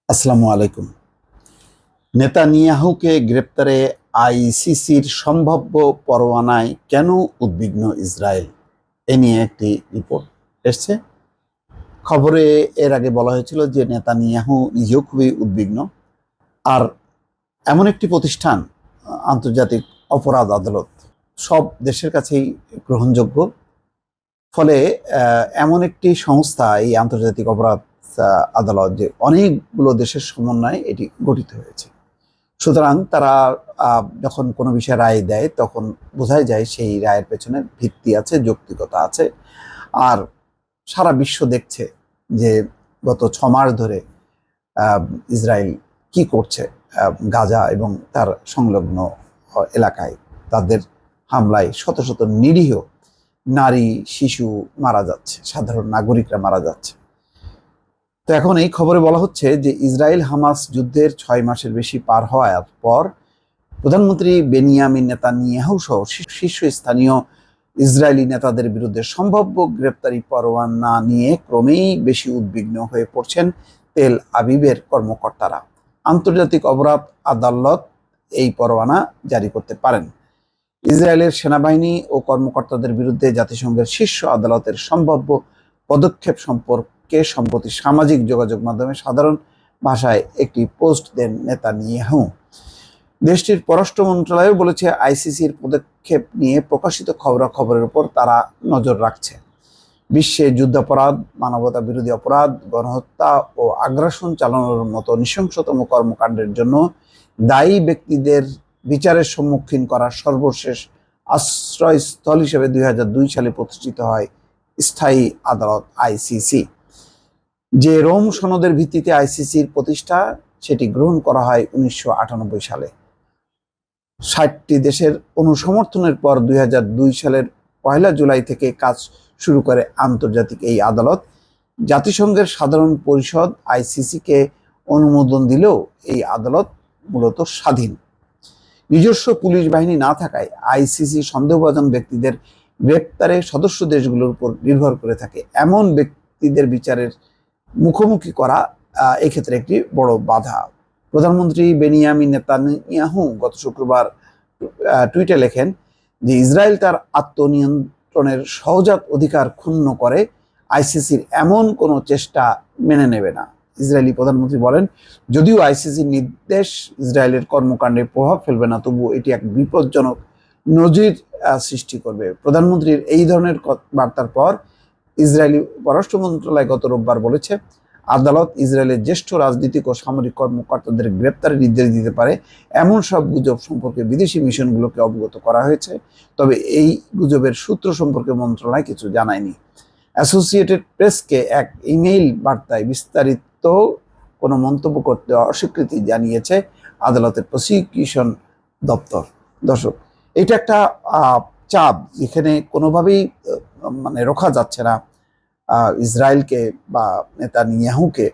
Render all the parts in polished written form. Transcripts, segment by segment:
আসসালামু আলাইকুম। নেতানিয়াহুকে গ্রেপ্তারে আইসিসির সম্ভাব্য পরোয়ানায় কেন উদ্বিগ্ন ইসরায়েল? এ নিয়ে একটি রিপোর্ট এসছে। খবরে এর আগে বলা হয়েছিল যে নেতানিয়াহু নিজেও খুবই উদ্বিগ্ন। আর এমন একটি প্রতিষ্ঠান, আন্তর্জাতিক অপরাধ আদালত, সব দেশের কাছেই গ্রহণযোগ্য। ফলে এমন একটি সংস্থা, এই আন্তর্জাতিক অপরাধ আদালত, যে অনেকগুলো দেশের সমন্বয়ে এটি গঠিত হয়েছে। সুতরাং তারা যখন কোনো বিষয়ে রায় দেয় তখন বোঝাই যায় সেই রায়ের পেছনে ভিত্তি আছে, যৌক্তিকতা আছে। আর সারা বিশ্ব দেখছে যে গত 6 মাস ধরে ইসরায়েল কি করছে গাজা এবং তার সংলগ্ন এলাকায়। তাদের হামলায় শত শত নিরীহ নারী, শিশু মারা যাচ্ছে, সাধারণ নাগরিকরা মারা যাচ্ছে। তো এখন এই খবরে বলা হচ্ছে যে ইসরায়েল হামাস যুদ্ধের 6 মাসের বেশি পার হওয়ার পর প্রধানমন্ত্রী বেনিয়ামিন নেতানিয়াহু সহ শীর্ষস্থানীয় ইসরায়েলি নেতাদের বিরুদ্ধে সম্ভাব্য গ্রেপ্তারি পরোয়ানা নিয়ে ক্রমেই বেশি উদ্বিগ্ন হয়ে পড়ছেন তেল আবিবের কর্মকর্তারা। আন্তর্জাতিক অপরাধ আদালত এই পরোয়ানা জারি করতে পারেন। ইসরায়েলের সেনাবাহিনী ও কর্মকর্তাদের বিরুদ্ধে জাতিসংঘের শীর্ষ আদালতের সম্ভাব্য পদক্ষেপ সম্পর্কে সম্প্রতি সামাজিক যোগাযোগ মাধ্যমে সাধারণ ভাষায় একটি পোস্ট দেন নেতানিয়াহু। দেশটির পররাষ্ট্র মন্ত্রণালয় বলেছে, আইসিসির পদক্ষেপ নিয়ে প্রকাশিত খবরাখবরের উপর তারা নজর রাখছে। বিশ্বে যুদ্ধাপরাধ, মানবতা বিরোধী অপরাধ, গণহত্যা ও আগ্রাসন চালানোর মতো নৃশংসতম কর্মকাণ্ডের জন্য দায়ী ব্যক্তিদের বিচারের সম্মুখীন করার সর্বশেষ আশ্রয়স্থল হিসেবে 2002 সালে প্রতিষ্ঠিত হয় স্থায়ী আদালত আইসিসি। যে রোম সনদের ভিত্তিতে আইসিসির প্রতিষ্ঠা, সেটি গ্রহণ করা হয় 1998 সালে। 60টি দেশের অনুসমর্থনের পর 2002 সালের 1 জুলাই থেকে কাজ শুরু করে আন্তর্জাতিক এই আদালত। জাতিসংঘের সাধারণ পরিষদ আইসিসিকে অনুমোদন দিলেও এই আদালত মূলত স্বাধীন। নিজস্ব পুলিশ বাহিনী না থাকায় আইসিসি সন্দেহভাজন ব্যক্তিদের গ্রেপ্তারে সদস্য দেশগুলোর উপর নির্ভর করে থাকে। এমন ব্যক্তিদের বিচারের মুখোমুখি করা এক্ষেত্রে একটি বড় বাধা। প্রধানমন্ত্রী বেনিয়ামিন নেতানিয়াহু গত শুক্রবার টুইটে লেখেন যে ইসরায়েল তার আত্মনিয়ন্ত্রণের সহজাত অধিকার ক্ষুণ্ণ করে আইসিসির এমন কোনো চেষ্টা মেনে নেবে না। ইসরায়েলি প্রধানমন্ত্রী বলেন, যদিও আইসিসির নির্দেশ ইসরায়েলের কর্মকাণ্ডে প্রভাব ফেলবে না, তবুও এটি এক বিপজ্জনক নজির সৃষ্টি করবে। প্রধানমন্ত্রীর এই ধরনের বার্তার পর ইসরায়েলি পররাষ্ট্র মন্ত্রণালয় গত রোববার বলেছে, আদালত ইসরায়েলের জ্যেষ্ঠ রাজনৈতিক ও সামরিক কর্মকর্তাদের গ্রেপ্তারের নির্দেশ দিতে পারে এমন সব গুজব সম্পর্কে বিদেশি মিশনগুলোকে অবগত করা হয়েছে। তবে এই গুজবের সূত্র সম্পর্কে মন্ত্রণালয় কিছু জানায়নি। অ্যাসোসিয়েটেড প্রেসকে এক ইমেইল বার্তায় বিস্তারিত কোনো মন্তব্য করতে অস্বীকৃতি জানিয়েছে আদালতের প্রসিকিউশন দপ্তর। দর্শক, এটা একটা চাপ যেখানে কোনোভাবেই রোখা যাচ্ছে না ইসরায়েলকে বা নেতানিয়াহুকে।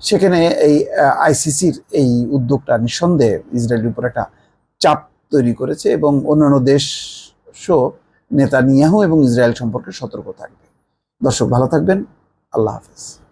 সেখানে এই আইসিসির এই উদ্যোগটা নিঃসন্দেহে ইসরায়েলের উপর একটা চাপ তৈরি করেছে এবং অন্যান্য দেশও নেতানিয়াহু এবং ইসরায়েল সম্পর্কে সতর্ক থাকবে। দর্শক, ভালো থাকবেন। আল্লাহ হাফেজ।